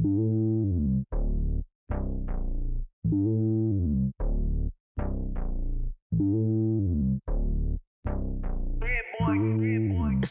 It's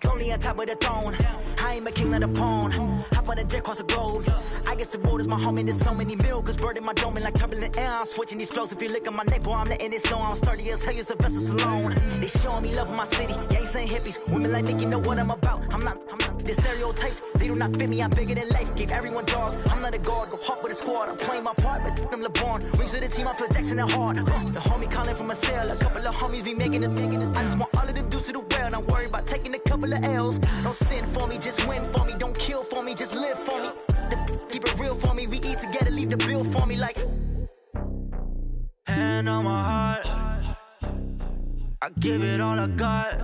lonely on top of the throne. I ain't a king of the pawn. Hop on a jet across the globe. I guess the road is my home and there's so many milkers burning my dome like turbulent air. I'm switching these flows. If you look at my neck, boy, I'm letting it slow. I'm sturdy as hell, as a vessel alone. They showing me love in my city. Gangsta hippies, women like Nick, you know what I'm about. I'm not. The stereotypes, they do not fit me. I'm bigger than life. Gave everyone jobs. I'm not a guard. Go hard with a squad. I'm playing my part, but I'm LeBron. Rings to the team. I feel Jackson and hard. The homie calling from a cell. A couple of homies be making it. I just want all of them dudes to the well. Not worry about taking a couple of L's. Don't sin for me, just win for me. Don't kill for me, just live for me. Keep it real for me. We eat together, leave the bill for me like. Hand on my heart, I give it all I got.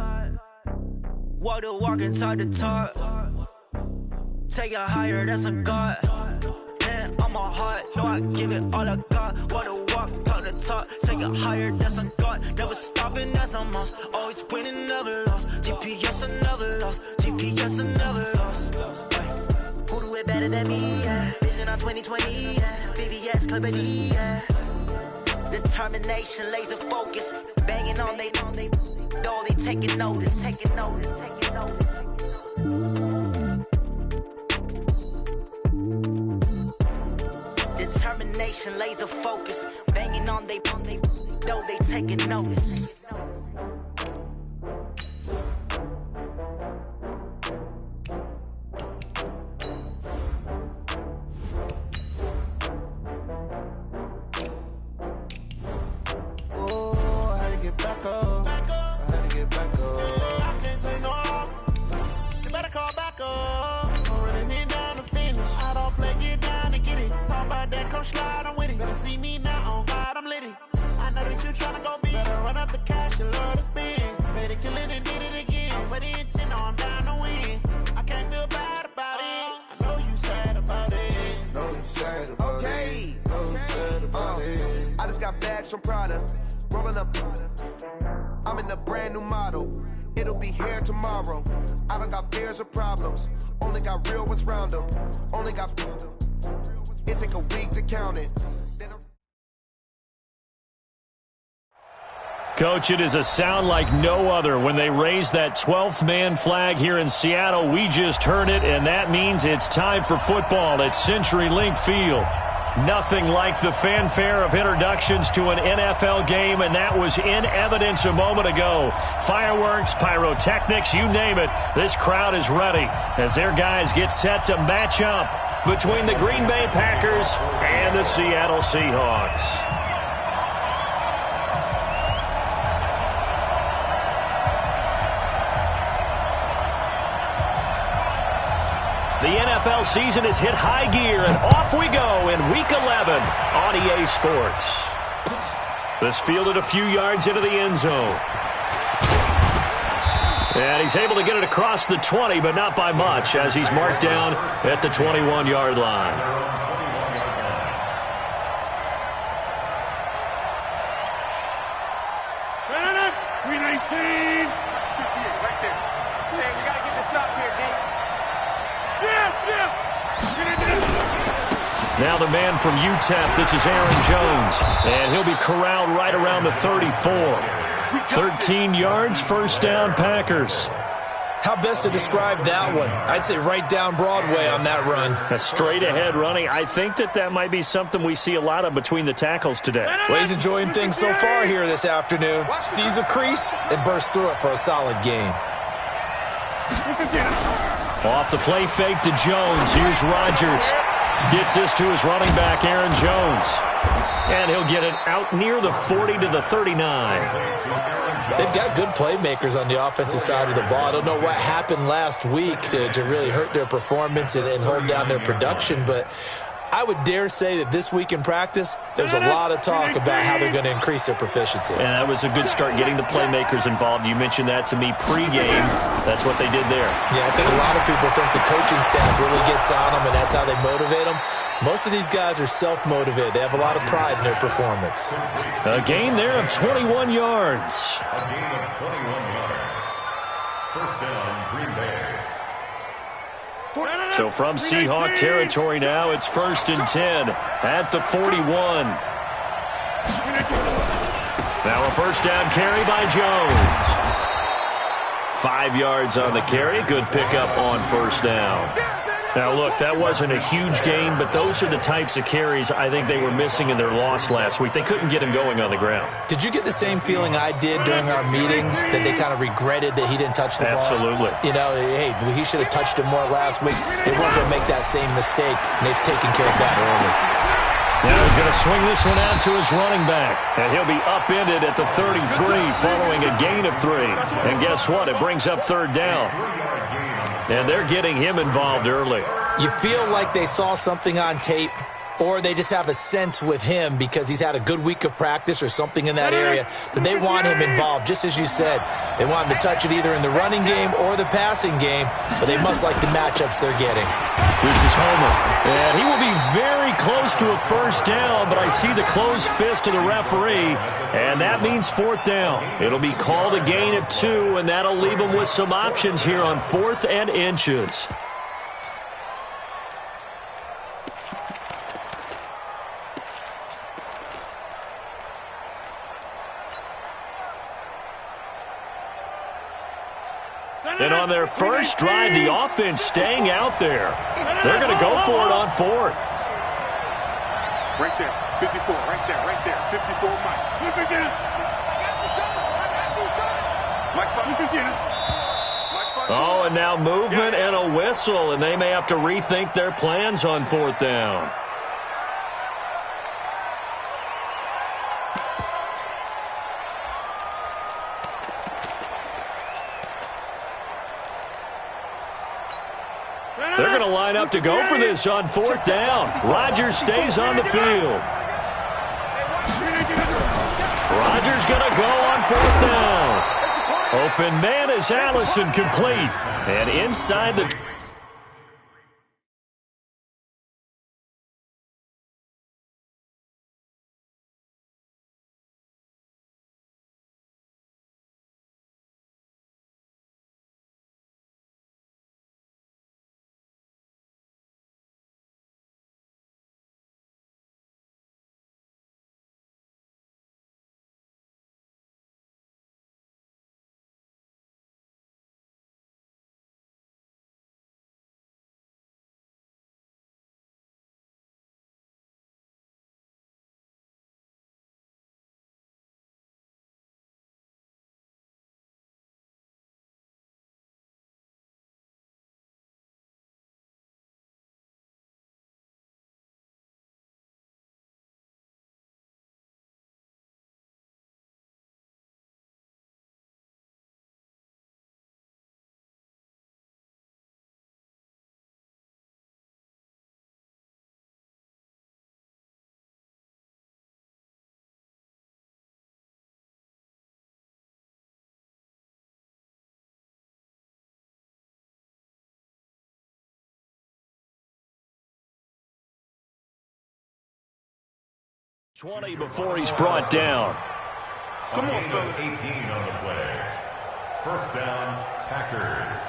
Walk the walk and talk the talk. Take it higher, that's a God. Hand on my heart, no, I give it all I got. Walk the walk, talk the talk. Take it higher, that's a God. Never stopping, that's a must. Always winning, never lost. GPS, I never lost. GPS, I never lost. Who do it better than me? Yeah. Vision on 2020. Yeah. VVS, Clarity. Yeah. Determination, laser focus. Banging on they know they taking notice. Taking notice. Taking notice. Determination, laser focus. Banging on they know they taking notice. Slide, I'm with it. Better see me now, on God, I'm lit it. I know that you tryna go big. Better run up the cash, you love to spend. Better kill it and did it again. I'm with the intent, no, I'm down to win. I can't feel bad about it. I know you sad about it. Know you sad about it. Know you sad about it. I just got bags from Prada. Rolling up. I'm in a brand new model. It'll be here tomorrow. I don't got fears or problems. Only got real ones round them. Only got. It take a week to count it. Coach, it is a sound like no other when they raise that 12th man flag here in Seattle. We just heard it, and that means it's time for football at CenturyLink Field. Nothing like the fanfare of introductions to an NFL game, and that was in evidence a moment ago. Fireworks, pyrotechnics, you name it. This crowd is ready as their guys get set to match up between the Green Bay Packers and the Seattle Seahawks. The NFL season has hit high gear, and off we go in Week 11 on EA Sports. This fielded a few yards into the end zone. And he's able to get it across the 20, but not by much, as he's marked down at the 21-yard line. Right there. Man, we got to get this stop here, D. Now the man from UTEP, this is Aaron Jones, and he'll be corralled right around the 34. 13 yards, first down, Packers. How best to describe that one? I'd say right down Broadway on that run. A straight-ahead running. I think that might be something we see a lot of between the tackles today. Well, he's enjoying things so far here this afternoon. Sees a crease and bursts through it for a solid gain. Off the play fake to Jones. Here's Rodgers. Gets this to his running back, Aaron Jones. And he'll get it out near the 40 to the 39. They've got good playmakers on the offensive side of the ball. I don't know what happened last week to really hurt their performance and hold down their production, but I would dare say that this week in practice, there's a lot of talk about how they're going to increase their proficiency. And that was a good start getting the playmakers involved. You mentioned that to me pregame. That's what they did there. Yeah, I think a lot of people think the coaching staff really gets on them, and that's how they motivate them. Most of these guys are self-motivated. They have a lot of pride in their performance. A gain there of 21 yards. A gain of 21 yards. First down, Green Bay. So from Seahawk territory now, it's 1st and 10 at the 41. Now a first down carry by Jones. 5 yards on the carry. Good pickup on first down. Now, look, that wasn't a huge gain, but those are the types of carries I think they were missing in their loss last week. They couldn't get him going on the ground. Did you get the same feeling I did during our meetings, that they kind of regretted that he didn't touch the ball? Absolutely. You know, hey, he should have touched it more last week. They weren't going to make that same mistake, and they've taken care of that early. Now he's going to swing this one out to his running back. And he'll be upended at the 33 following a gain of 3. And guess what? It brings up 3rd down. And they're getting him involved early. You feel like they saw something on tape, or they just have a sense with him because he's had a good week of practice or something in that area that they want him involved. Just as you said, they want him to touch it either in the running game or the passing game, but they must like the matchups they're getting. This is Homer, and he will be very close to a first down, but I see the closed fist of the referee, and that means 4th down. It'll be called a gain of 2, and that'll leave them with some options here on 4th and inches. And on their first drive, the offense staying out there. They're going to go for it on 4th. Right there, 54, right there, 54, Mike. Look again. Oh, and now movement and a whistle, and they may have to rethink their plans on 4th down. They're going to line up to go for this on 4th down. Rodgers stays on the field. Rodgers going to go on 4th down. Open man is Allison, complete. And inside the... ...20 before he's brought down. Come on, fellas. 18 on the play. First down, Packers.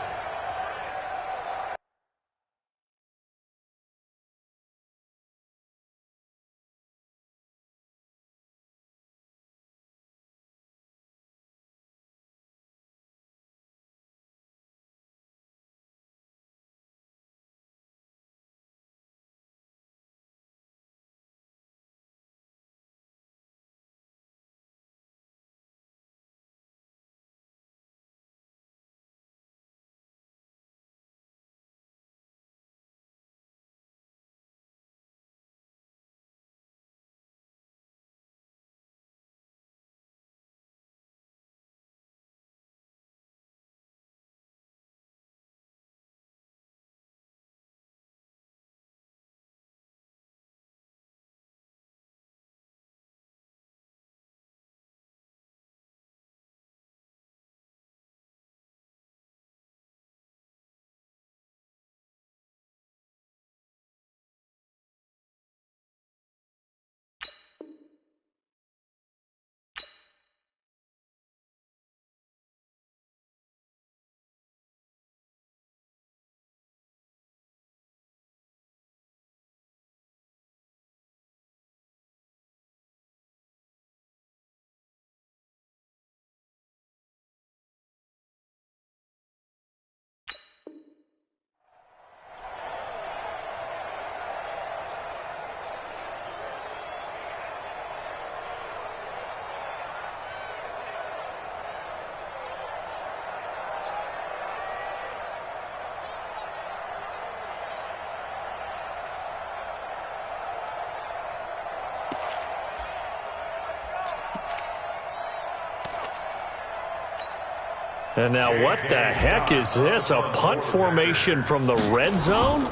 And now what the heck is this? A punt formation from the red zone?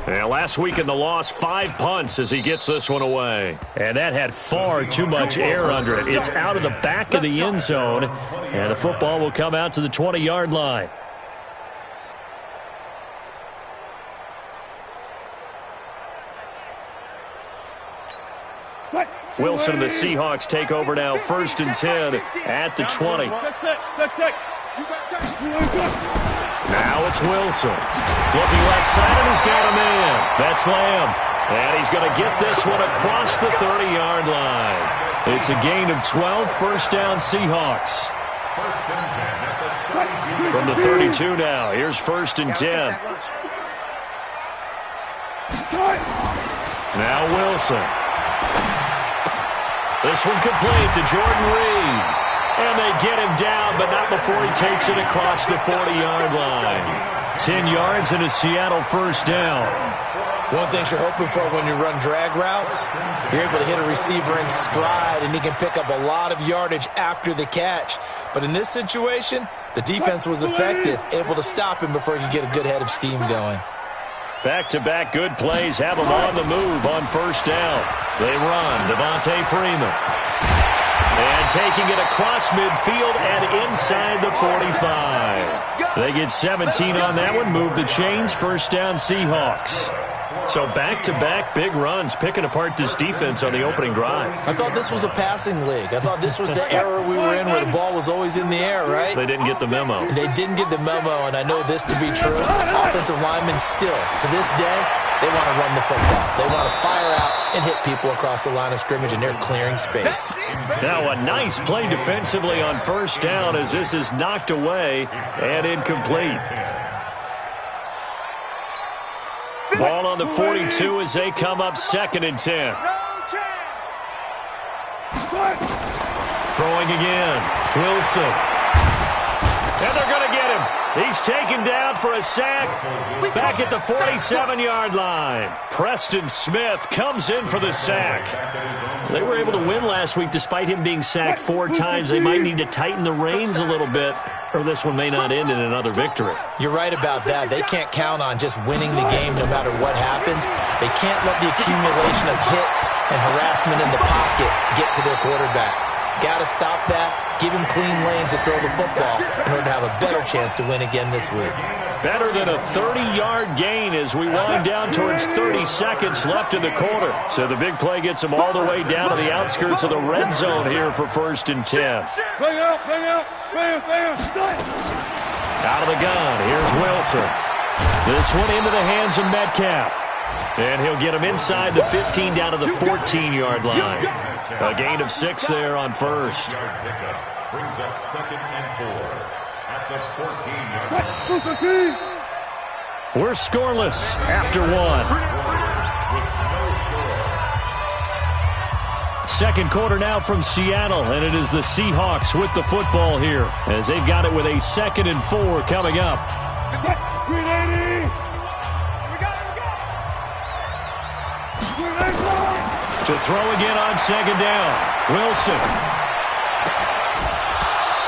And last week in the loss, 5 punts as he gets this one away. And that had far too much air under it. It's out of the back of the end zone, and the football will come out to the 20-yard line. Wilson and the Seahawks take over now, 1st and 10 at the 20. Now it's Wilson. Looking left side, and he's got a man. That's Lamb. And he's going to get this one across the 30-yard line. It's a gain of 12, 1st down Seahawks. From the 32 now, here's 1st and 10. Now Wilson. This one complete to Jordan Reed. And they get him down, but not before he takes it across the 40-yard line. 10 yards and a Seattle 1st down. One thing you're hoping for when you run drag routes, you're able to hit a receiver in stride, and he can pick up a lot of yardage after the catch. But in this situation, the defense was effective, able to stop him before he could get a good head of steam going. Back-to-back good plays have them on the move on 1st down. They run. Devontae Freeman. And taking it across midfield and inside the 45. They get 17 on that one. Move the chains. 1st down Seahawks. So back-to-back big runs, picking apart this defense on the opening drive. I thought this was a passing league. I thought this was the era we were in where the ball was always in the air, right? They didn't get the memo. They didn't get the memo, and I know this to be true. Offensive linemen still, to this day, they want to run the football. They want to fire out and hit people across the line of scrimmage, and they're clearing space. Now a nice play defensively on 1st down as this is knocked away and incomplete. Ball on the 42 as they come up 2nd and 10. Throwing again. Wilson. And they're going to get him. He's taken down for a sack back at the 47-yard line. Preston Smith comes in for the sack. They were able to win last week despite him being sacked 4 times. They might need to tighten the reins a little bit, or this one may not end in another victory. You're right about that. They can't count on just winning the game no matter what happens. They can't let the accumulation of hits and harassment in the pocket get to their quarterback. Got to stop that, give him clean lanes to throw the football in order to have a better chance to win again this week. Better than a 30-yard gain as we wind down towards 30 seconds left in the quarter. So the big play gets them all the way down to the outskirts of the red zone here for 1st and 10. Out of the gun, here's Wilson. This one into the hands of Metcalf. And he'll get him inside the 15 down to the 14-yard line. A gain of 6 there on 1st. Brings up 2nd and 4 at the 14-yard line. We're scoreless after 1. 2nd quarter now from Seattle, and it is the Seahawks with the football here as they've got it with a 2nd and 4 coming up. To throw again on 2nd down. Wilson.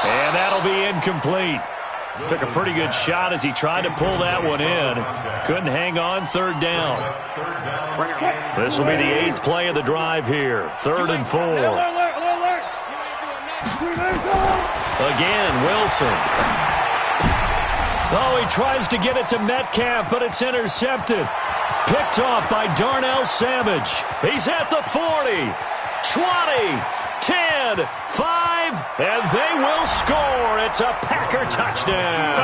And that'll be incomplete. Took a pretty good shot as he tried to pull that one in. Couldn't hang on. 3rd down. This will be the 8th play of the drive here. 3rd and 4. Again, Wilson. Oh, he tries to get it to Metcalf, but it's intercepted. Picked off by Darnell Savage. He's at the 40, 20, 10, 5, and they will score. It's a Packer touchdown.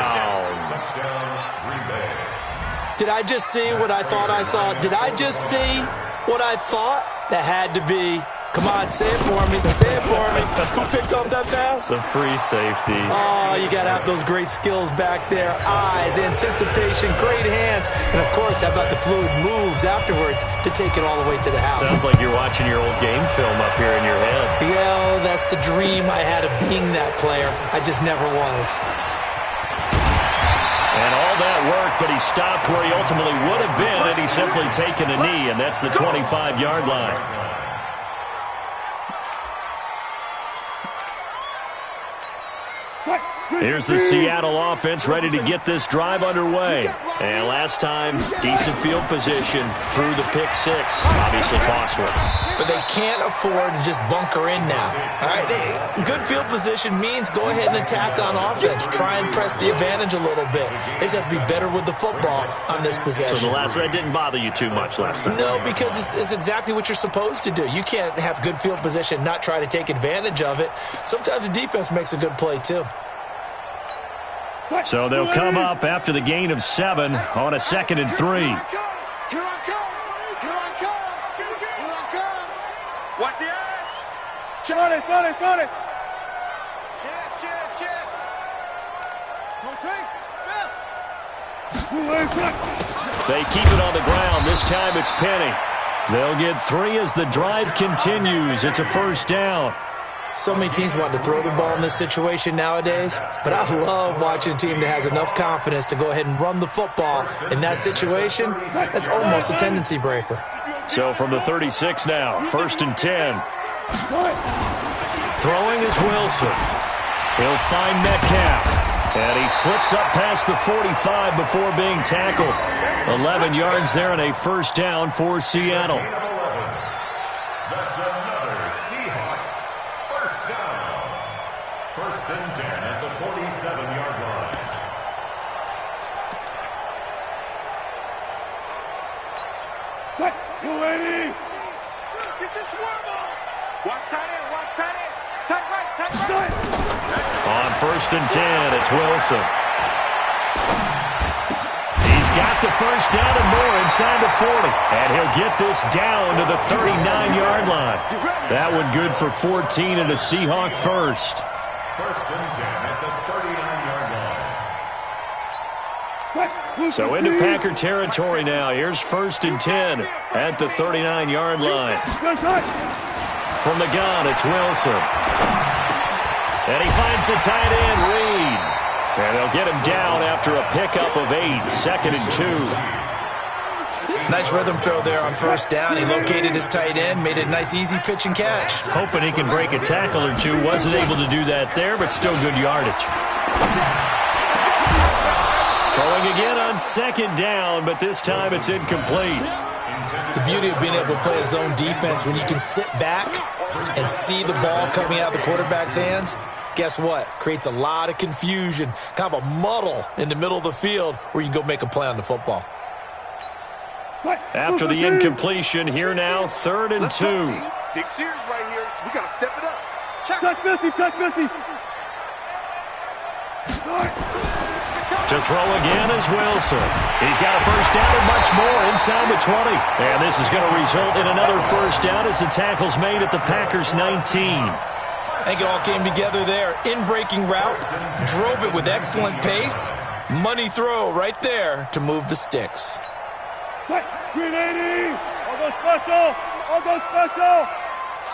Did I just see what I thought I saw? Did I just see what I thought? That had to be. Come on, say it for me. Say it for me. Who picked up that pass? The free safety. Oh, you got to have those great skills back there. Eyes, anticipation, great hands. And, of course, how about the fluid moves afterwards to take it all the way to the house? Sounds like you're watching your old game film up here in your head. Yeah, that's the dream I had of being that player. I just never was. And all that work, but he stopped where he ultimately would have been had he simply taken a knee, and that's the 25-yard line. Here's the Seattle offense ready to get this drive underway. And last time, decent field position through the pick six. Obviously costly. But they can't afford to just bunker in now. All right, good field position means go ahead and attack on offense. Try and press the advantage a little bit. They just have to be better with the football on this possession. So the last one didn't bother you too much last time? No, because it's exactly what you're supposed to do. You can't have good field position, not try to take advantage of it. Sometimes the defense makes a good play, too. So they'll come up after the gain of 7 on a 2nd and 3. Here I come. Here I come. Here I come. Watch the eye. Got it. Chance. Rotate. They keep it on the ground. This time it's Penny. They'll get 3 as the drive continues. It's a first down. So many teams want to throw the ball in this situation nowadays, but I love watching a team that has enough confidence to go ahead and run the football. In that situation, that's almost a tendency breaker. So from the 36 now, 1st and 10. Throwing is Wilson. He'll find Metcalf. And he slips up past the 45 before being tackled. 11 yards there and a first down for Seattle. That's another Seahawks first down. 1st and 10 at the 47-yard line. Get this worm on. Watch tight end. Tight right. On 1st and 10, it's Wilson. He's got the first down and more inside the 40. And he'll get this down to the 39-yard line. That one good for 14 and a Seahawk first. 1st and 10 at the 39-yard line. So into Packer territory now. Here's 1st and 10 at the 39-yard line. From the gun, it's Wilson. And he finds the tight end, Reed. And they'll get him down after a pickup of 8, 2nd and 2. Nice rhythm throw there on first down. He located his tight end, made it a nice easy pitch and catch. Hoping he can break a tackle or two. Wasn't able to do that there, but still good yardage. Throwing again on 2nd down, but this time it's incomplete. The beauty of being able to play a zone defense when you can sit back and see the ball coming out of the quarterback's hands, guess what? Creates a lot of confusion, kind of a muddle in the middle of the field where you can go make a play on the football. After the incompletion, here now, 3rd and 2. Big series right here. We got to step it up. Check 50. To throw again is Wilson. He's got a first down and much more inside the 20. And this is going to result in another first down as the tackle's made at the Packers' 19. I think it all came together there. In-breaking route, drove it with excellent pace. Money throw right there to move the sticks. Green 80. I'll go special. I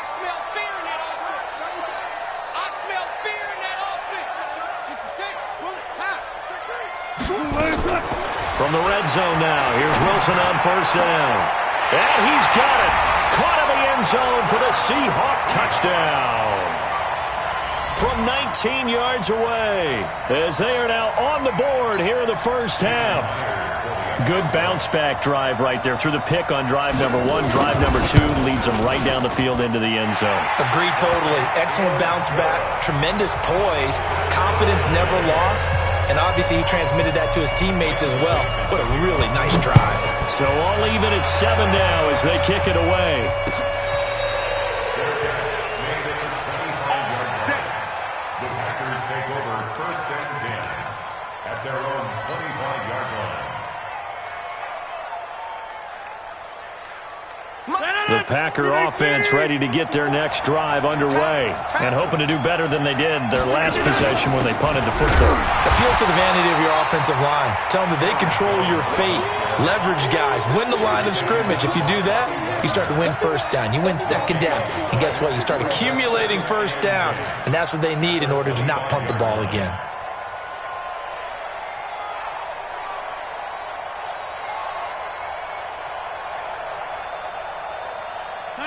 smell fear in that offense. From the red zone now, here's Wilson on first down. And he's got it. Caught in the end zone for the Seahawk touchdown. From 19 yards away, as they are now on the board here in the first half. Good bounce-back drive right there through the pick on drive number 1. Drive number 2 leads them right down the field into the end zone. Agree totally. Excellent bounce-back, tremendous poise, confidence never lost, and obviously he transmitted that to his teammates as well. What a really nice drive. So all even at 7 now as they kick it away. The Packers take over 1st and 10 at their own 25-yard line. The Packer offense ready to get their next drive underway and hoping to do better than they did their last possession when they punted the football. Appeal to the vanity of your offensive line. Tell them that they control your fate. Leverage guys. Win the line of scrimmage. If you do that, you start to win first down. You win 2nd down. And guess what? You start accumulating first downs. And that's what they need in order to not punt the ball again.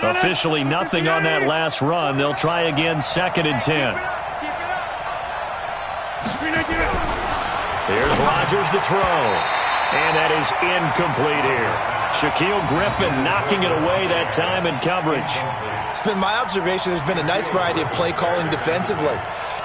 Officially nothing on that last run. They'll try again 2nd and 10. Rodgers to throw. And that is incomplete here. Shaquille Griffin knocking it away that time in coverage. It's been my observation there's been a nice variety of play calling defensively.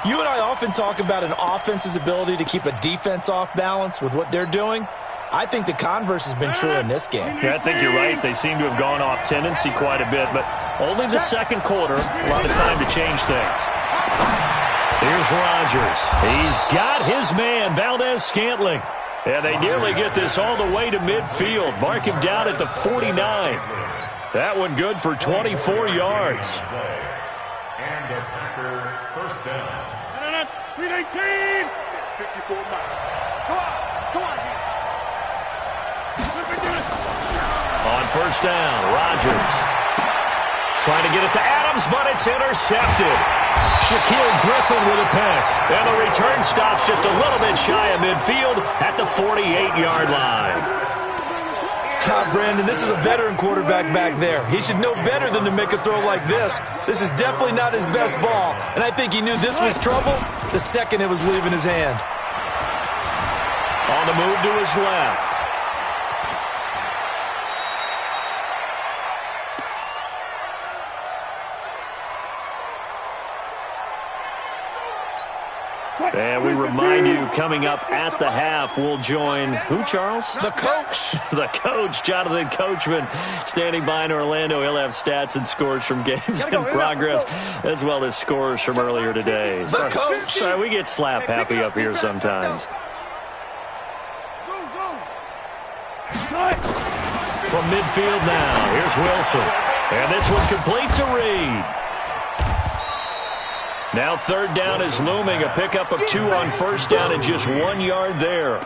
You and I often talk about an offense's ability to keep a defense off balance with what they're doing. I think the converse has been true in this game. Yeah, I think you're right. They seem to have gone off tendency quite a bit, but only the second quarter. A lot of time to change things. Here's Rodgers. He's got his man, Valdez-Scantling. And they nearly get this all the way to midfield. Mark him down at the 49. That one good for 24 yards. And the Packer first down. 319. 54 miles. Come on. On first down, Rodgers trying to get it to Adams, but it's intercepted. Shaquille Griffin with a pick. And the return stops just a little bit shy of midfield at the 48-yard line. God, Brandon, this is a veteran quarterback back there. He should know better than to make a throw like this. This is definitely not his best ball, and I think he knew this was trouble the second it was leaving his hand. On the move to his left. And we remind you, coming up at the half, we'll join who, Charles? The coach. The coach, Jonathan Coachman, standing by in Orlando. He'll have stats and scores from games in progress, as well as scores from earlier today. The coach. Sorry, we get slap happy up here sometimes. From midfield now, here's Wilson. And this one complete to Reed. Now third down is looming, a pickup of 2 on first down and just 1 yard there.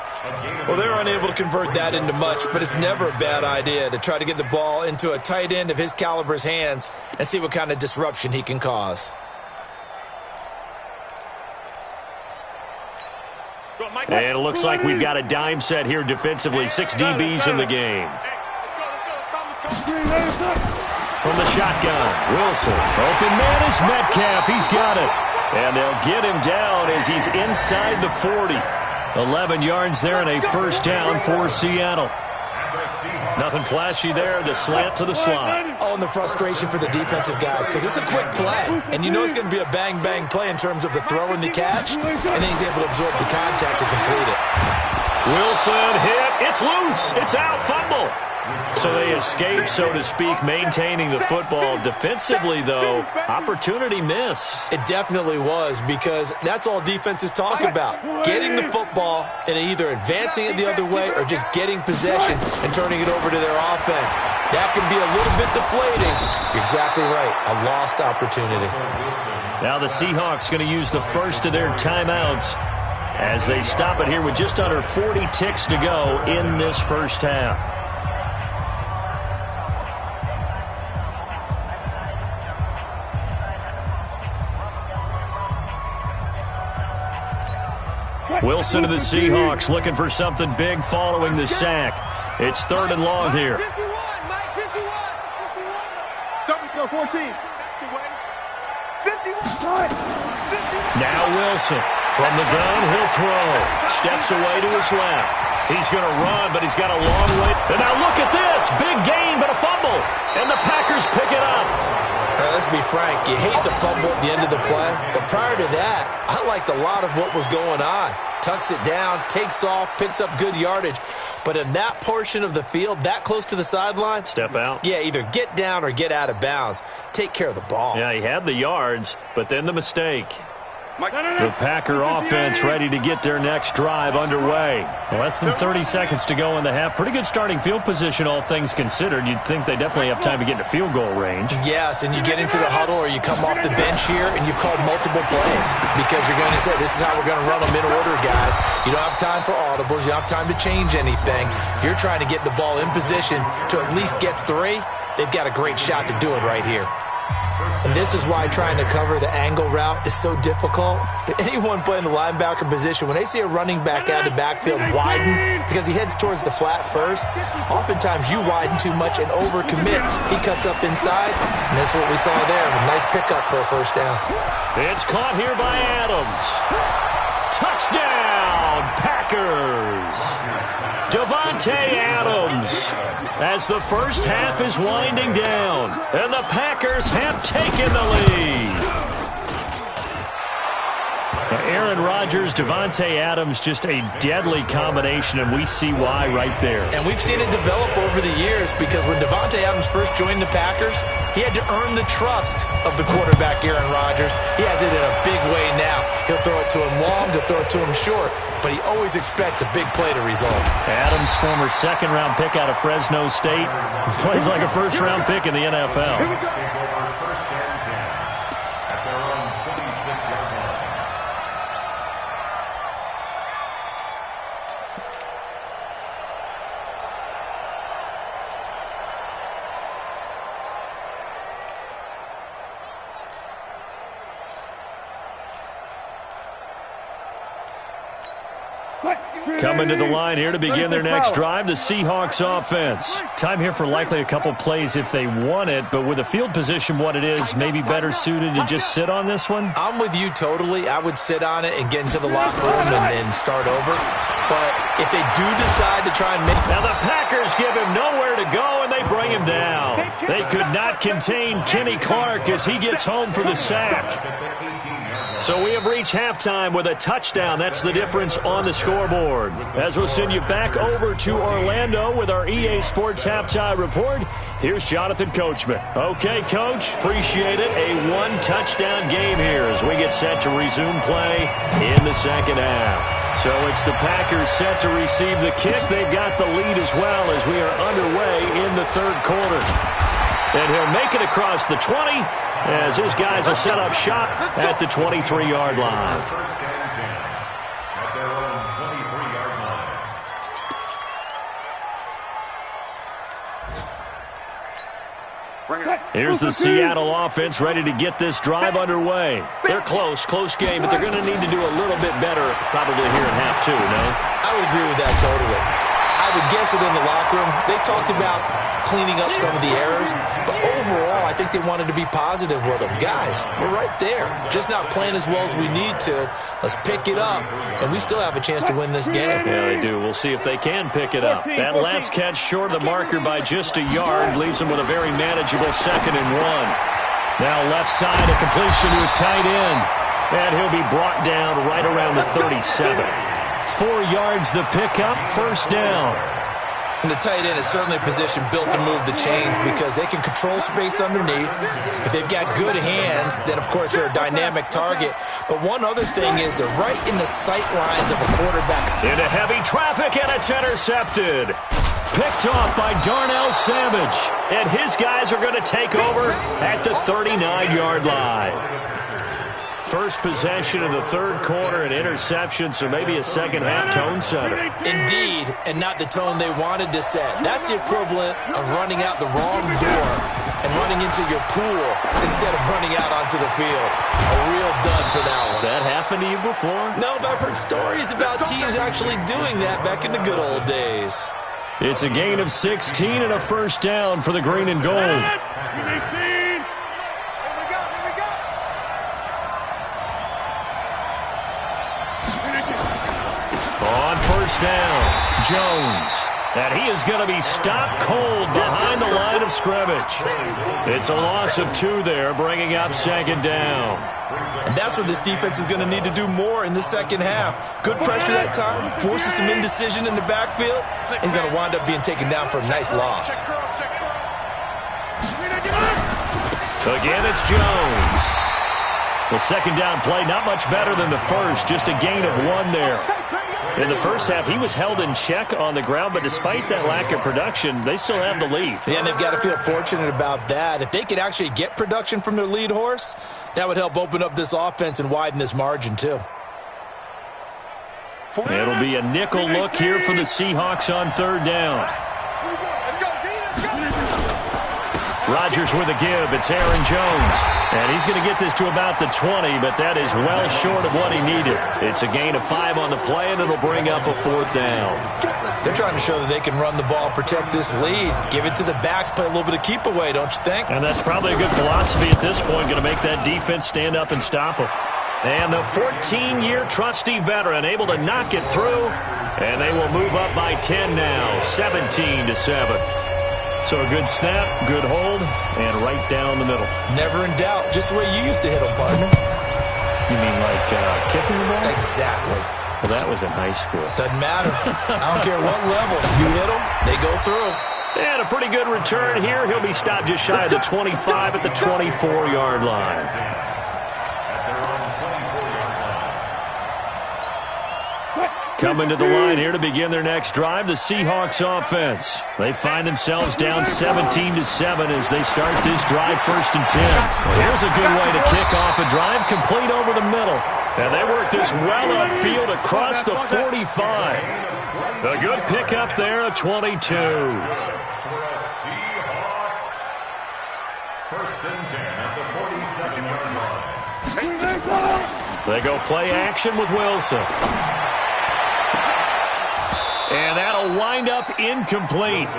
Well, they're unable to convert that into much, but it's never a bad idea to try to get the ball into a tight end of his caliber's hands and see what kind of disruption he can cause. And it looks like we've got a dime set here defensively. 6 DBs in the game. From the shotgun, Wilson. Open man is Metcalf. He's got it. And they'll get him down as he's inside the 40. 11 yards there and a first down for Seattle. Nothing flashy there. The slant to the slot. Oh, and the frustration for the defensive guys, because it's a quick play. And you know it's going to be a bang-bang play in terms of the throw and the catch. And then he's able to absorb the contact to complete it. Wilson hit. It's loose. It's out. Fumble. So they escape, so to speak, maintaining the football. Defensively, though, opportunity miss. It definitely was, because that's all defenses talk about. Getting the football and either advancing it the other way or just getting possession and turning it over to their offense. That can be a little bit deflating. You're exactly right. A lost opportunity. Now the Seahawks going to use the first of their timeouts as they stop it here with just under 40 ticks to go in this first half. Wilson of the Seahawks looking for something big following the sack. It's third and long here. 51, Mike, 51. Double throw, 14. That's the way. 51. Now Wilson from the gun, he'll throw. Steps away to his left. He's going to run, but he's got a long way. And now look at this. Big gain, but a fumble. And the Packers pick it up. Let's be frank, you hate the fumble at the end of the play, but prior to that, I liked a lot of what was going on. Tucks it down, takes off, picks up good yardage, but in that portion of the field, that close to the sideline, step out. Yeah, either get down or get out of bounds. Take care of the ball. Yeah, he had the yards, but then the mistake. The Packer offense ready to get their next drive underway. Less than 30 seconds to go in the half. Pretty good starting field position, all things considered. You'd think they definitely have time to get into field goal range. Yes, and you get into the huddle or you come off the bench here and you've called multiple plays because you're going to say, this is how we're going to run them in order, guys. You don't have time for audibles. You don't have time to change anything. You're trying to get the ball in position to at least get 3. They've got a great shot to do it right here. And this is why trying to cover the angle route is so difficult. Anyone playing the linebacker position, when they see a running back out of the backfield widen because he heads towards the flat first, oftentimes you widen too much and overcommit. He cuts up inside, and that's what we saw there. A nice pickup for a first down. It's caught here by Adams. Touchdown, Packers. Packers. Davante Adams, as the first half is winding down, and the Packers have taken the lead. Aaron Rodgers, Davante Adams, just a deadly combination, and we see why right there. And we've seen it develop over the years, because when Davante Adams first joined the Packers, he had to earn the trust of the quarterback, Aaron Rodgers. He has it in a big way now. He'll throw it to him long, he'll throw it to him short, but he always expects a big play to result. Adams, former second-round pick out of Fresno State, plays like a first-round pick in the NFL. Take over first and 10 at their own 26-yard line. Coming to the line here to begin their next drive, the Seahawks offense. Time here for likely a couple plays if they want it, but with the field position what it is, maybe better suited to just sit on this one? I'm with you totally. I would sit on it and get into the locker room and start over. But if they do decide to try and make... Now the Packers give him nowhere to go, and they bring him down. They could not contain Kenny Clark as he gets home for the sack. So we have reached halftime with a touchdown. That's the difference on the scoreboard. As we'll send you back over to Orlando with our EA Sports Halftime Report, here's Jonathan Coachman. Okay, Coach, appreciate it. A one-touchdown game here as we get set to resume play in the second half. So it's the Packers set to receive the kick. They've got the lead as well as we are underway in the third quarter. And he'll make it across the 20 as his guys will set up shop at the 23-yard line. First and 10 at their own 23-yard line. Here's the Seattle offense ready to get this drive underway. They're close game, but they're going to need to do a little bit better probably here in half two, no? I would agree with that totally. I would guess it in the locker room. They talked about cleaning up some of the errors, but overall, I think they wanted to be positive with them. Guys, we're right there. Just not playing as well as we need to. Let's pick it up, and we still have a chance to win this game. Yeah, they do. We'll see if they can pick it up. That last catch short of the marker by just a yard leaves them with a very manageable 2nd and 1. Now left side, a completion to his tight end, and he'll be brought down right around the 37. 4 yards the pickup, first down. And the tight end is certainly a position built to move the chains because they can control space underneath. If they've got good hands, then, of course, they're a dynamic target. But one other thing is they're right in the sight lines of a quarterback. Into heavy traffic, and it's intercepted. Picked off by Darnell Savage. And his guys are going to take over at the 39-yard line. First possession of the third quarter, an interception, so maybe a second-half tone setter. Indeed, and not the tone they wanted to set. That's the equivalent of running out the wrong door and running into your pool instead of running out onto the field. A real dud for that one. Has that happened to you before? No, but I've heard stories about teams actually doing that back in the good old days. It's a gain of 16 and a first down for the green and gold. On first down, Jones. And he is going to be stopped cold behind the line of scrimmage. It's a loss of 2 there, bringing up 2nd down. And that's what this defense is going to need to do more in the second half. Good pressure that time, forces some indecision in the backfield. He's going to wind up being taken down for a nice loss. Again, it's Jones. The second down play, not much better than the first, just a gain of 1 there. In the first half, he was held in check on the ground, but despite that lack of production, they still have the lead. Yeah, and they've got to feel fortunate about that. If they could actually get production from their lead horse, that would help open up this offense and widen this margin, too. It'll be a nickel look here for the Seahawks on third down. Rodgers with a give. It's Aaron Jones. And he's going to get this to about the 20, but that is well short of what he needed. It's a gain of 5 on the play, and it'll bring up a 4th down. They're trying to show that they can run the ball, protect this lead. Give it to the backs, play a little bit of keep away, don't you think? And that's probably a good philosophy at this point, going to make that defense stand up and stop them. And the 14-year trusty veteran able to knock it through, and they will move up by 10 now, 17-7. So a good snap, good hold, and right down the middle. Never in doubt. Just the way you used to hit them, partner. You mean like kicking the ball? Exactly. Well, that was in high school. Doesn't matter. I don't care what level. You hit them, they go through. And a pretty good return here. He'll be stopped just shy of the 25 at the 24-yard line. Coming to the line here to begin their next drive, the Seahawks offense. They find themselves down 17-7 as they start this drive, 1st and 10. Well, here's a good way to kick off a drive, complete over the middle. And they work this well upfield across the 45. A good pickup there at 22. First and 10 at the 47-yard line. They go play action with Wilson. And that'll wind up incomplete.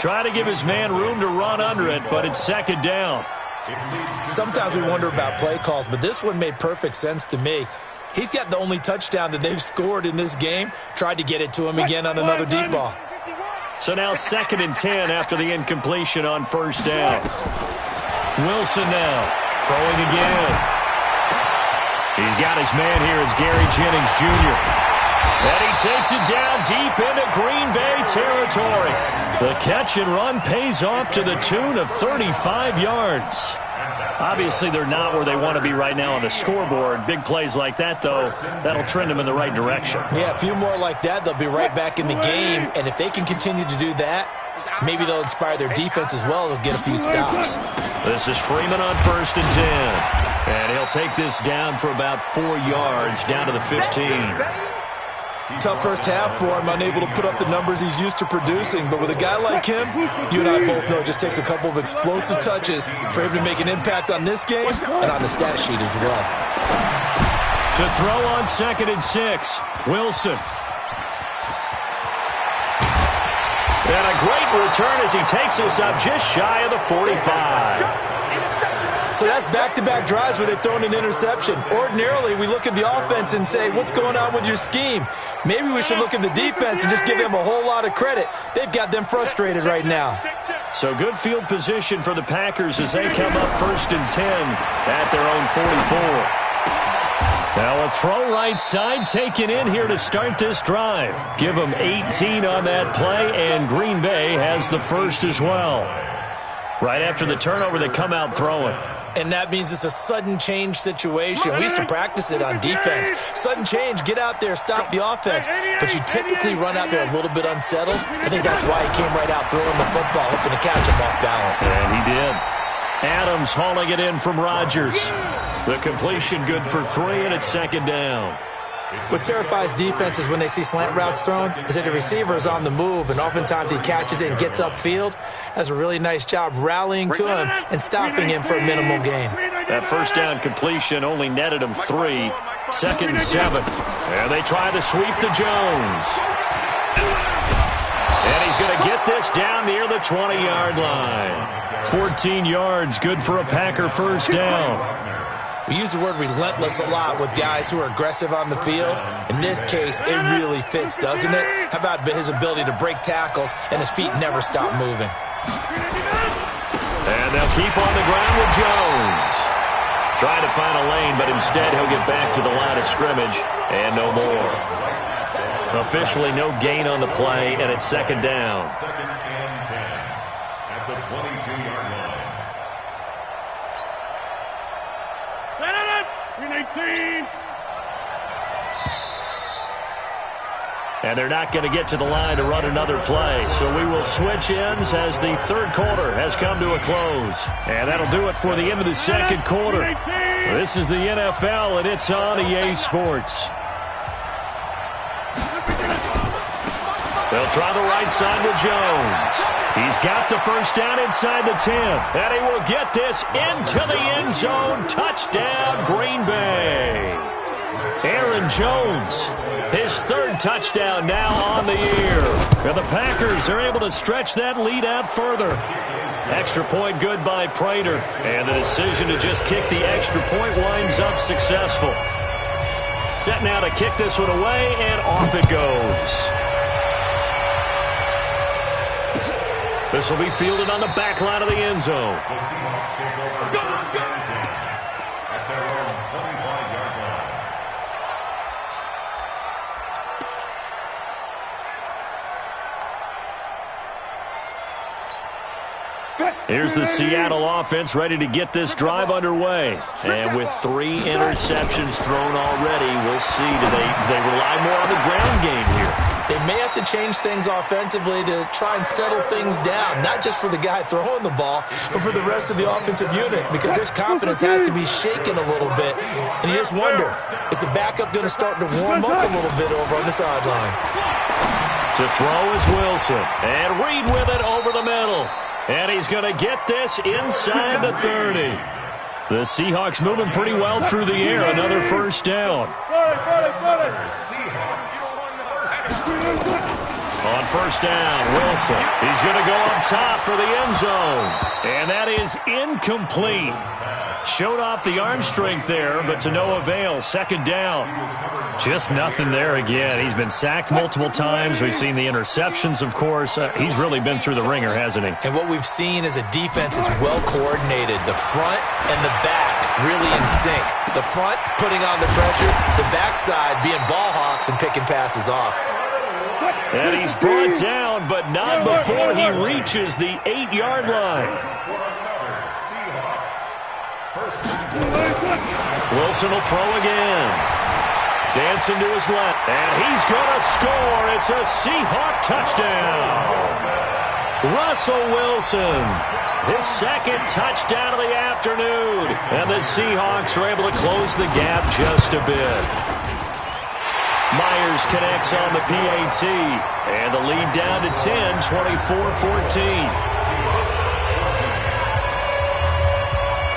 Try to give his man room to run under it, but it's 2nd down. Sometimes we wonder about play calls, but this one made perfect sense to me. He's got the only touchdown that they've scored in this game. Tried to get it to him again on another deep ball. So now 2nd and 10 after the incompletion on 1st down. Wilson now throwing again. He's got his man here. It's Gary Jennings Jr. And he takes it down deep into Green Bay territory. The catch and run pays off to the tune of 35 yards. Obviously, they're not where they want to be right now on the scoreboard. Big plays like that, though, that'll trend them in the right direction. Yeah, a few more like that, they'll be right back in the game. And if they can continue to do that, maybe they'll inspire their defense as well. They'll get a few stops. This is Freeman on 1st and 10. And he'll take this down for about 4 yards, down to the 15. Tough first half for him, unable to put up the numbers he's used to producing. But with a guy like him, you and I both know it just takes a couple of explosive touches for him to make an impact on this game and on the stat sheet as well. To throw on 2nd and 6, Wilson. And a great return as he takes us up just shy of the 45. So that's back-to-back drives where they've thrown an interception. Ordinarily, we look at the offense and say, what's going on with your scheme? Maybe we should look at the defense and just give them a whole lot of credit. They've got them frustrated right now. So good field position for the Packers as they come up 1st and 10 at their own 44. Now a throw right side taken in here to start this drive. Give them 18 on that play, and Green Bay has the first as well. Right after the turnover, they come out throwing. And that means it's a sudden change situation. We used to practice it on defense. Sudden change, get out there, stop the offense. But you typically run out there a little bit unsettled. I think that's why he came right out throwing the football, hoping to catch him off balance. And he did. Adams hauling it in from Rodgers. The completion good for 3, and it's 2nd down. What terrifies defenses when they see slant routes thrown is that the receiver is on the move, and oftentimes he catches it and gets upfield. Does a really nice job rallying to him and stopping him for a minimal gain. That 1st down completion only netted him 3. 2nd and 7. And they try to sweep to Jones. And he's going to get this down near the 20-yard line. 14 yards, good for a Packer 1st down. We use the word relentless a lot with guys who are aggressive on the field. In this case, it really fits, doesn't it? How about his ability to break tackles and his feet never stop moving? And they'll keep on the ground with Jones. Trying to find a lane, but instead he'll get back to the line of scrimmage and no more. Officially no gain on the play, and it's 2nd down. 2nd and 10 at the 22-yard line. 18. And they're not going to get to the line to run another play. So we will switch ends as the 3rd quarter has come to a close. And that'll do it for the end of the 2nd quarter. This is the NFL, and it's on EA Sports. They'll try the right side with Jones. He's got the 1st down inside the 10. And he will get this into the end zone. Touchdown, Green Bay. Aaron Jones, his third touchdown now on the year. And the Packers are able to stretch that lead out further. Extra point good by Prater. And the decision to just kick the extra point winds up successful. Set now to kick this one away, and off it goes. This will be fielded on the back line of the end zone. The Seahawks take over first and 10 at their own 25-yard line. Here's the Seattle offense ready to get this drive underway. And with 3 interceptions thrown already, we'll see. Do they rely more on the ground game here? They may have to change things offensively to try and settle things down, not just for the guy throwing the ball, but for the rest of the offensive unit, because their confidence has to be shaken a little bit. And you just wonder, is the backup going to start to warm up a little bit over on the sideline? To throw is Wilson. And Reed with it over the middle. And he's going to get this inside the 30. The Seahawks moving pretty well through the air. Another first down. On first down, Wilson. He's going to go up top for the end zone. And that is incomplete. Showed off the arm strength there, but to no avail. Second down. Just nothing there again. He's been sacked multiple times. We've seen the interceptions, of course. He's really been through the ringer, hasn't he? And what we've seen is a defense is well coordinated. The front and the back really in sync. The front putting on the pressure. The backside being ball hawks and picking passes off. And he's brought down, but not before he reaches the 8-yard line. Wilson will throw again. Dancing to his left, and he's going to score. It's a Seahawk touchdown. Russell Wilson, his second touchdown of the afternoon. And the Seahawks are able to close the gap just a bit. Myers connects on the PAT, and the lead down to 10, 24-14.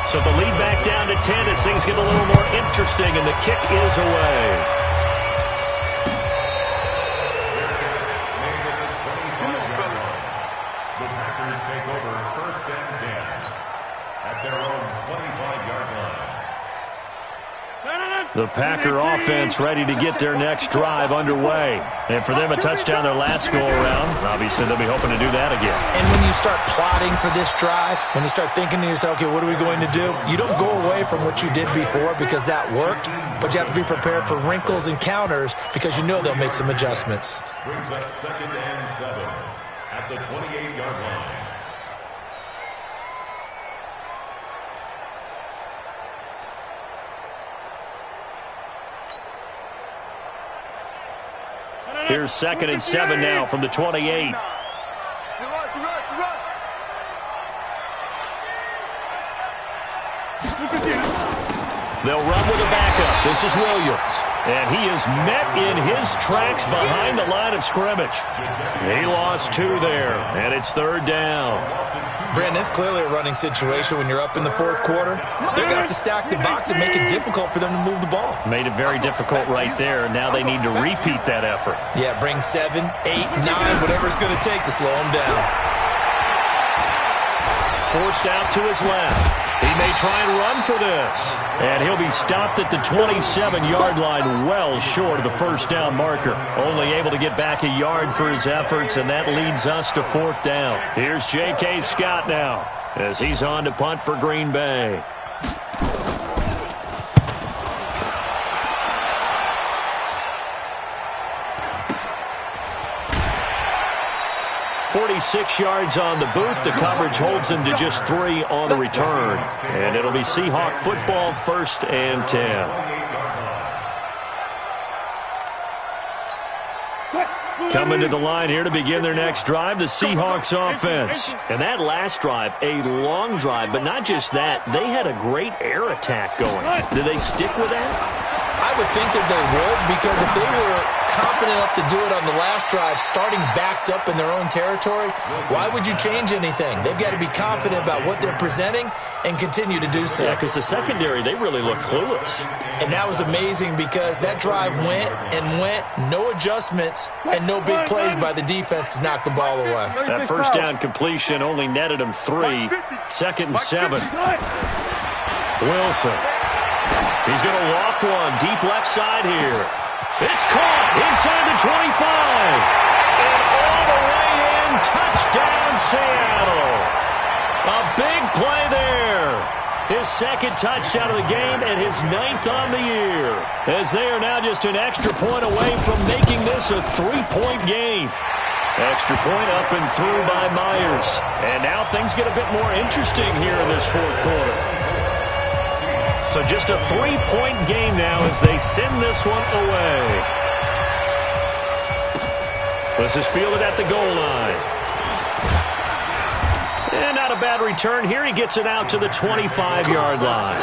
So the lead back down to 10 as things get a little more interesting, and the kick is away. The Packers take over first and 10 at their own 25-yard line. The Packer offense ready to get their next drive underway. And for them, a touchdown their last go-around. Obviously, they'll be hoping to do that again. And when you start plotting for this drive, when you start thinking to yourself, okay, what are we going to do? You don't go away from what you did before because that worked, but you have to be prepared for wrinkles and counters because you know they'll make some adjustments. Brings up second and 7 at the 28-yard line. Here's second and 7 now from the 28. They'll run with a backup. This is Williams. And he is met in his tracks behind the line of scrimmage. He lost 2 there, and it's third down. Brandon, it's clearly a running situation when you're up in the fourth quarter. They're going to have to stack the box and make it difficult for them to move the ball. Made it very difficult right there. Now they need to repeat that effort. Yeah, bring 7, 8, 9, whatever it's going to take to slow them down. Forced out to his left. He may try and run for this. And he'll be stopped at the 27-yard line, well short of the first down marker. Only able to get back a yard for his efforts, and that leads us to fourth down. Here's J.K. Scott now as he's on to punt for Green Bay. .46 yards on the boot. The coverage holds him to just 3 on the return. And it'll be Seahawk football, first and 10. Coming to the line here to begin their next drive, the Seahawks offense. And that last drive, a long drive, but not just that. They had a great air attack going. Did they stick with that? I would think that they would, because if they were confident enough to do it on the last drive, starting backed up in their own territory, why would you change anything? They've got to be confident about what they're presenting and continue to do so. Yeah, because the secondary, they really look clueless. And that was amazing because that drive went and went, no adjustments, and no big plays by the defense to knock the ball away. That first down completion only netted him 3. 2nd and 7. Wilson. He's going to loft one deep left side here. It's caught inside the 25. And all the way in, touchdown Seattle. A big play there. His 2nd touchdown of the game and his 9th on the year. As they are now just an extra point away from making this a 3-point game. Extra point up and through by Myers. And now things get a bit more interesting here in this 4th quarter. So just a 3-point game now as they send this one away. This is fielded at the goal line. And not a bad return here. He gets it out to the 25-yard line.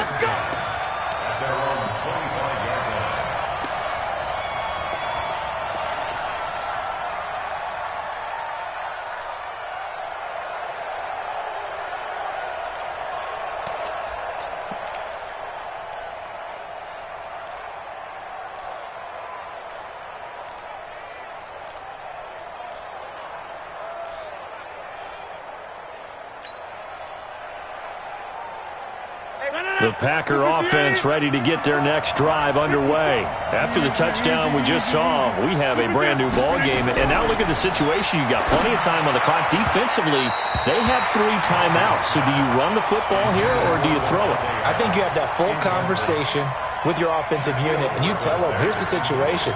The Packer offense ready to get their next drive underway. After the touchdown we just saw, we have a brand-new ball game. And now look at the situation. You've got plenty of time on the clock. Defensively, they have 3 timeouts. So do you run the football here or do you throw it? I think you have that full conversation with your offensive unit, and you tell them, here's the situation.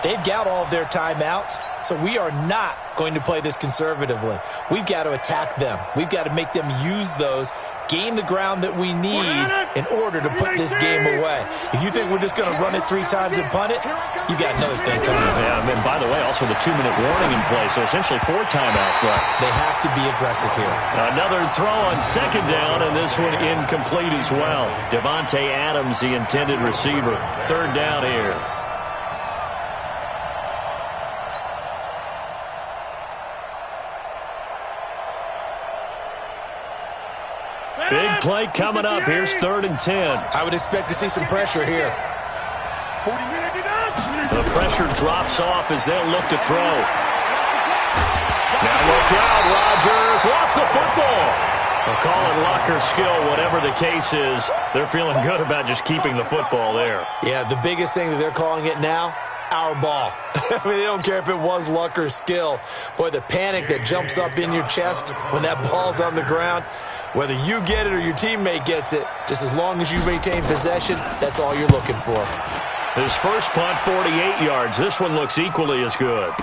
They've got all of their timeouts, so we are not going to play this conservatively. We've got to attack them. We've got to make them use those, gain the ground that we need in order to put this game away. If you think we're just going to run it 3 times and punt it, you got another thing coming. Yeah, and by the way, also the 2-minute warning in play, so essentially 4 timeouts left. They have to be aggressive here. Another throw on 2nd down, and this one incomplete as well. Devontae Adams, the intended receiver. 3rd down here. Big play coming up. Here's 3rd and 10. I would expect to see some pressure here. The pressure drops off as they'll look to throw. Now look out, Rodgers lost the football. They'll call it luck or skill, whatever the case is. They're feeling good about just keeping the football there. Yeah, the biggest thing that they're calling it now, our ball. I mean, they don't care if it was luck or skill. Boy, the panic that jumps up in your chest when that ball's on the ground, whether you get it or your teammate gets it, just as long as you maintain possession, that's all you're looking for. His first punt, 48 yards. This one looks equally as good.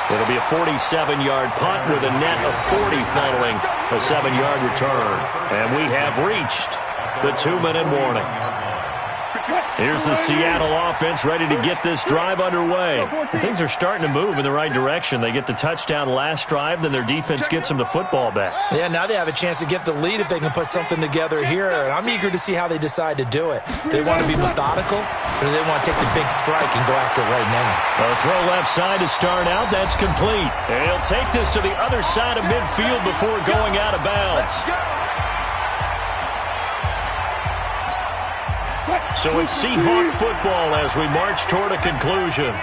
It'll be a 47-yard punt with a net of 40 following a 7-yard return. And we have reached the 2-minute warning. Here's the Seattle offense ready to get this drive underway. And things are starting to move in the right direction. They get the touchdown last drive, then their defense gets them the football back. Yeah, now they have a chance to get the lead if they can put something together here. And I'm eager to see how they decide to do it. Do they want to be methodical, or do they want to take the big strike and go after it right now? A throw left side to start out. That's complete. And he'll take this to the other side of midfield before going out of bounds. So it's Seahawk football as we march toward a conclusion.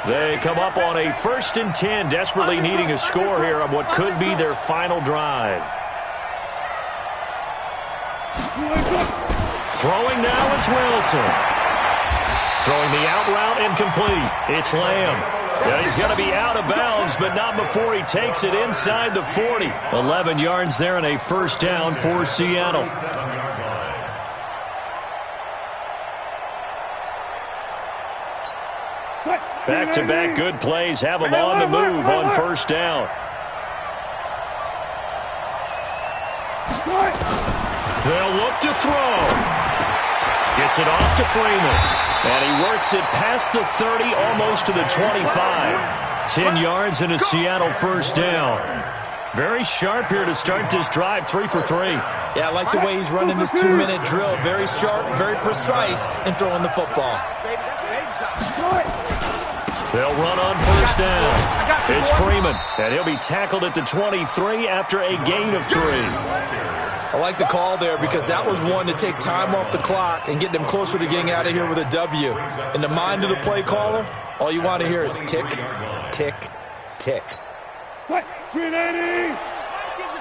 They come up on a 1st and 10, desperately needing a score here on what could be their final drive. Throwing now is Wilson. Throwing the out route incomplete. It's Lamb. Yeah, he's going to be out of bounds, but not before he takes it inside the 40. 11 yards there and a 1st down for Seattle. Back-to-back good plays have them on the move on 1st down. They'll look to throw. Gets it off to Freeman. And he works it past the 30, almost to the 25. 10 yards and a Seattle 1st down. Very sharp here to start this drive, 3 for 3. Yeah, I like the way he's running this 2-minute drill. Very sharp, very precise in throwing the football. They'll run on first down. It's Freeman, and he'll be tackled at the 23 after a gain of 3. I like the call there because that was one to take time off the clock and get them closer to getting out of here with a W. In the mind of the play caller, all you want to hear is tick, tick, tick. 380!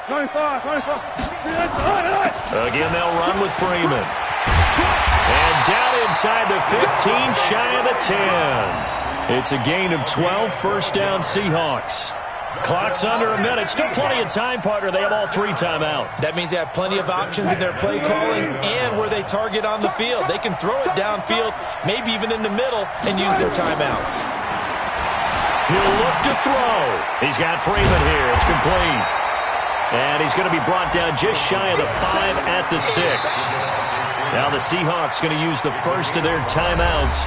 25. Again, they'll run with Freeman. And down inside the 15, shy of the 10. It's a gain of 12, first down Seahawks. Clock's under a minute. Still plenty of time, partner. They have all 3 timeouts. That means they have plenty of options in their play calling and where they target on the field. They can throw it downfield, maybe even in the middle, and use their timeouts. He'll look to throw. He's got Freeman here. It's complete. And he's going to be brought down just shy of the 5 at the 6. Now the Seahawks going to use the first of their timeouts,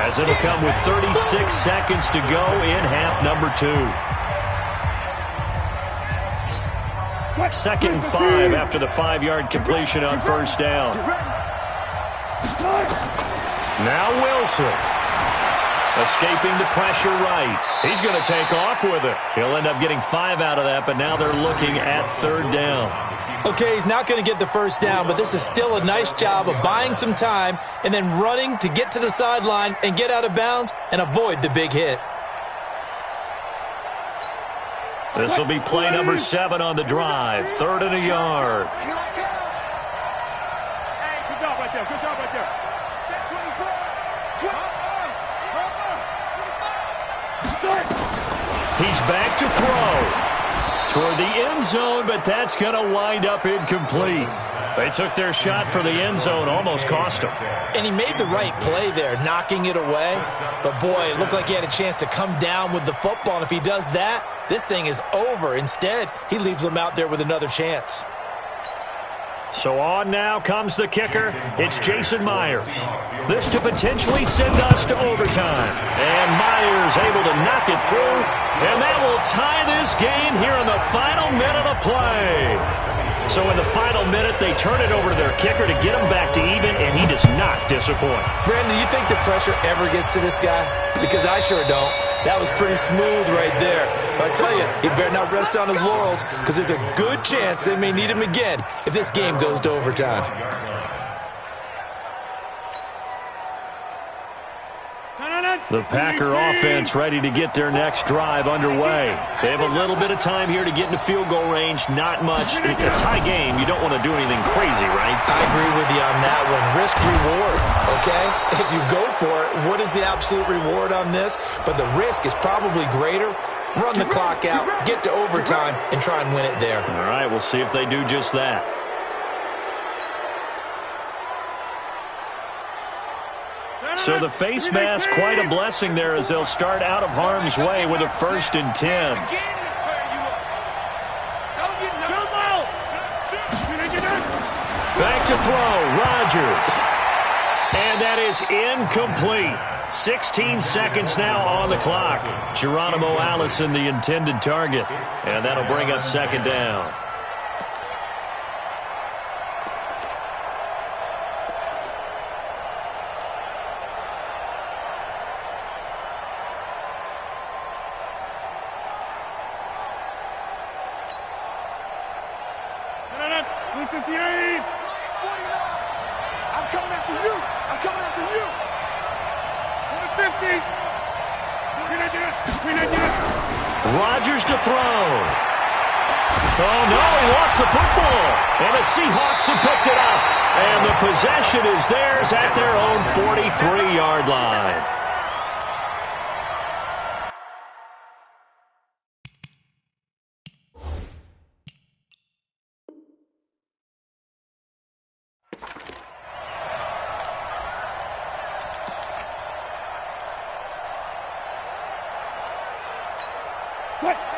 as it'll come with 36 seconds to go in half number 2. 2nd and 5 after the 5-yard completion on first down. Now Wilson. Escaping the pressure right. He's going to take off with it. He'll end up getting 5 out of that, but now they're looking at 3rd down. Okay, he's not going to get the first down, but this is still a nice job of buying some time and then running to get to the sideline and get out of bounds and avoid the big hit. This will be play number 7 on the drive. 3rd and a yard. Hey, good job right there. Good job right there. He's back to throw toward the end zone, but that's going to wind up incomplete. They took their shot for the end zone, almost cost him. And he made the right play there, knocking it away. But, boy, it looked like he had a chance to come down with the football. And if he does that, this thing is over. Instead, he leaves them out there with another chance. So on now comes the kicker. It's Jason Myers. This to potentially send us to overtime. And Myers able to knock it through. And that will tie this game here in the final minute of play. So in the final minute, they turn it over to their kicker to get him back to even, and he does not disappoint. Brandon, you think the pressure ever gets to this guy? Because I sure don't. That was pretty smooth right there. But I tell you, he better not rest on his laurels, because there's a good chance they may need him again if this game goes to overtime. The Packer offense ready to get their next drive underway. They have a little bit of time here to get into field goal range. Not much. It's a tie game. You don't want to do anything crazy, right? I agree with you on that one. Risk-reward, okay? If you go for it, what is the absolute reward on this? But the risk is probably greater. Run the clock out, get to overtime, and try and win it there. All right, we'll see if they do just that. So the face mask, quite a blessing there as they'll start out of harm's way with a 1st and 10. Back to throw, Rodgers. And that is incomplete. 16 seconds now on the clock. Geronimo Allison, the intended target. And that'll bring up 2nd down. Rodgers to throw. Oh, no, he lost the football. And the Seahawks have picked it up. And the possession is theirs at their own 43-yard line.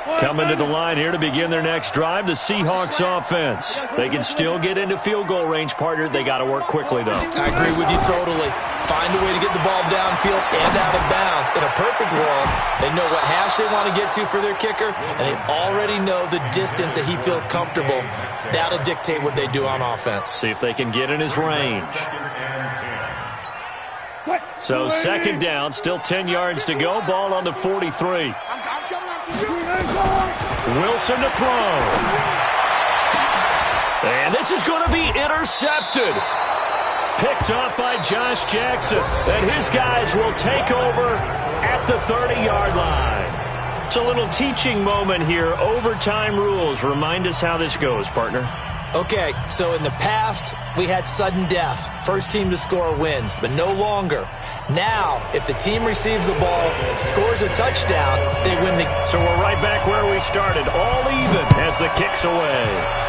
Coming to the line here to begin their next drive, the Seahawks offense. They can still get into field goal range, partner. They got to work quickly, though. I agree with you totally. Find a way to get the ball downfield and out of bounds. In a perfect world, they know what hash they want to get to for their kicker, and they already know the distance that he feels comfortable. That'll dictate what they do on offense. See if they can get in his range. So second down, still 10 yards to go. Ball on the 43. Wilson to throw. And this is going to be intercepted. Picked up by Josh Jackson. And his guys will take over at the 30-yard line. It's a little teaching moment here. Overtime rules. Remind us how this goes, partner. Okay, so in the past, we had sudden death. First team to score wins, but no longer. Now, if the team receives the ball, scores a touchdown, they win the... So we're right back where we started, all even as the kick's away.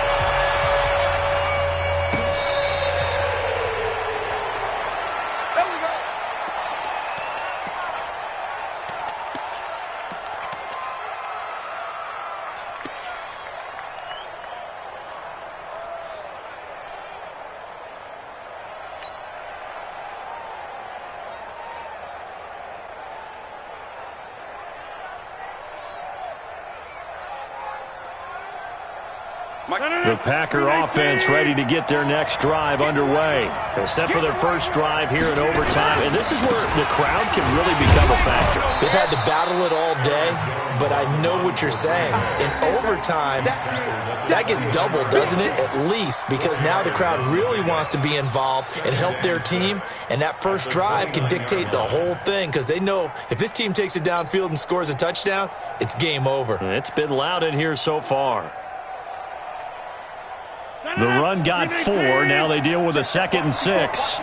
The Packer offense ready to get their next drive underway. They set for their first drive here in overtime, and this is where the crowd can really become a factor. They've had to battle it all day, but I know what you're saying. In overtime, that gets doubled, doesn't it? At least, because now the crowd really wants to be involved and help their team, and that first drive can dictate the whole thing because they know if this team takes it downfield and scores a touchdown, it's game over. It's been loud in here so far. The run got 4. Now they deal with a 2nd and 6.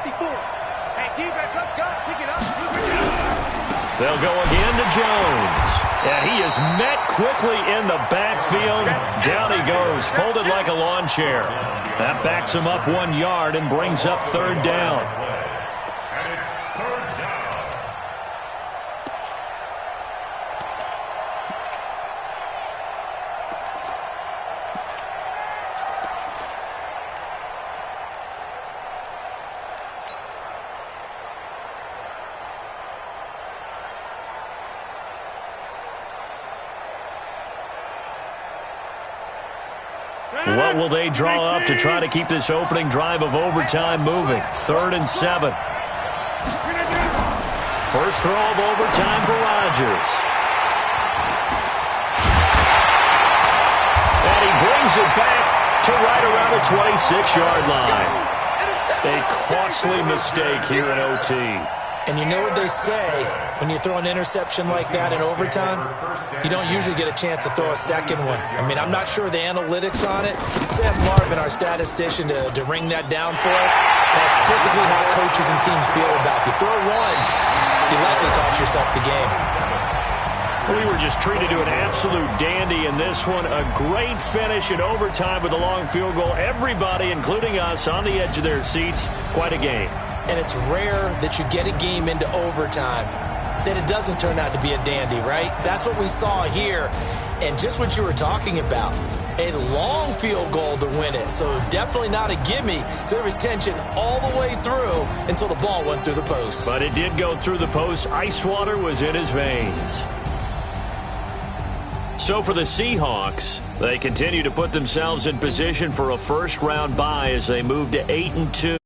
They'll go again to Jones. And he is met quickly in the backfield. Down he goes, folded like a lawn chair. That backs him up 1 yard and brings up 3rd down. What will they draw up to try to keep this opening drive of overtime moving? 3rd and 7. First throw of overtime for Rodgers. And he brings it back to right around the 26-yard line. A costly mistake here in OT. And you know what they say, when you throw an interception like that in overtime, you don't usually get a chance to throw a second one. I mean, I'm not sure the analytics on it. Let's ask Marvin, our statistician, to ring that down for us. That's typically how coaches and teams feel about it. You throw one, you likely cost yourself the game. We were just treated to an absolute dandy in this one. A great finish in overtime with a long field goal. Everybody, including us, on the edge of their seats. Quite a game. And it's rare that you get a game into overtime that it doesn't turn out to be a dandy, right? That's what we saw here. And just what you were talking about, a long field goal to win it. So definitely not a gimme. So there was tension all the way through until the ball went through the post. But it did go through the post. Ice water was in his veins. So for the Seahawks, they continue to put themselves in position for a first-round bye as they move to 8-2.